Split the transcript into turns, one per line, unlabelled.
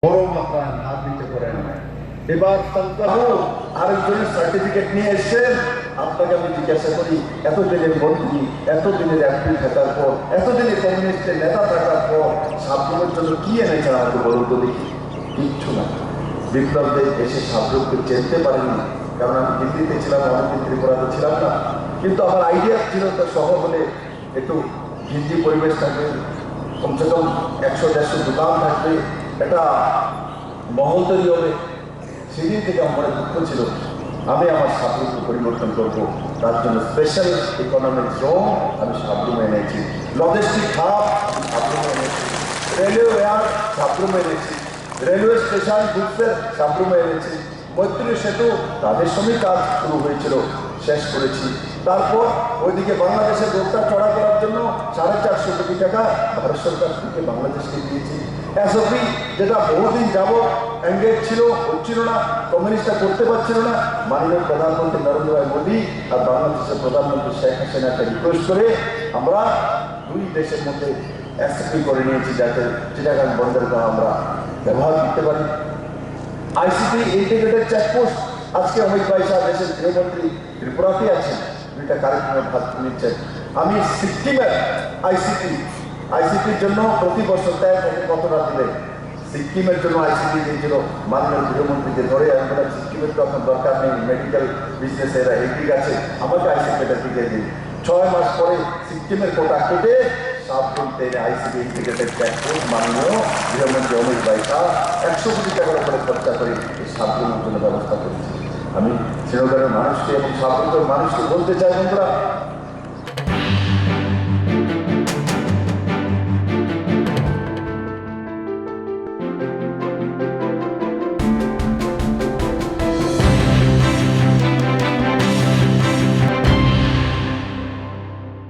বড় মাত্রা হাত দিতে পারেন। এবার সন্তানও আরেকজনের সার্টিফিকেট নিয়ে এসেছেন। আপনাকে আমি জিজ্ঞাসা করি, এতদিনের মন্ত্রী, এতদিনের এমপি থাকার পর, এতদিনের কমিউনিস্টের নেতা থাকার পর সাবরুমের জন্য কি এনেছেন আমাকে বলুন তো দেখি। কিচ্ছু না। বিপ্লবদের এসে সাবরুমকে চেনতে পারেনি, কারণ আমি দিল্লিতে ছিলাম, অনেকদিন ত্রিপুরাতে ছিলাম না। কিন্তু আমার আইডিয়া ছিল তো শহর হলে একটু ঘিঞ্জি পরিবেশ থাকবে, কমসে কম 100-150 দোকান থাকবে, একটা মহল তৈরি হবে। সেদিন থেকে আমার দুঃখ ছিল, আমি আমার সাবরুমকে পরিবর্তন করব। তার জন্য স্পেশাল ইকোনমিক জোন আমি সাবরুমে এনেছি, লজিস্টিক হাব সাবরুমে এনেছি, রেলওয়ে ওয়্যার সাবরুমে এনেছি, রেলওয়ে স্টেশন গুডসের সাবরুমে এনেছি, মৈত্রী সেতু তাদের সঙ্গে কাজ শুরু হয়েছিল, শেষ করেছি। তারপর ওইদিকে বাংলাদেশের রোডটা চড়া করার জন্য 450 কোটি টাকা ভারত সরকার থেকে বাংলাদেশকে দিয়েছি। এসওপি যেটা বহুদিন যাবৎ এঙ্গেজ ছিল, হচ্ছিল না, কমিউনিস্টরা করতে পারছিল না, মাননীয় প্রধানমন্ত্রী নরেন্দ্র ভাই মোদী আর বাংলাদেশের প্রধানমন্ত্রী শেখ হাসিনাকে রিকোয়েস্ট করে আমরা দুই দেশের মধ্যে এসওপি করে নিয়েছি, যাতে চিটাগাং বন্দরগাহ আমরা ব্যবহার করতে পারি। আইসিটি ইন্টিগ্রেটেড চেকপোস্ট, আজকে অমিত ভাই সাহেব দেশের গৃহমন্ত্রী ত্রিপুরাতে আছেন, দুইটা কার্যক্রমে ভাগ নিচ্ছেন। আমি সিকিমের আইসিটির জন্য প্রতি বছর দেয় তাকে কতটা দিলে, সিকিমের জন্য আইসিটি দিয়েছিল মাননীয় গৃহমন্ত্রীকে ধরে। আমি বললাম সিকিমের তো আপনার দরকার নেই, মেডিকেল বিজনেস এরা এদিক আছে, আমাকে আইসিটিটা দিকে দিন। 6 মাস পরে সিকিমের কোটা কেটে সাবরুম আইসিটি ইন্টিগ্রেটেড চেকপোস্ট মাননীয় গৃহমন্ত্রী অমিত ভাই শাহ 100 কোটি টাকার উপরে খরচা করে এই সাবরুমের জন্য ব্যবস্থা করেছি। আমি শ্রীনগরের মানুষকে এবং সাবরুমের মানুষকে বলতে চাই, বন্ধুরা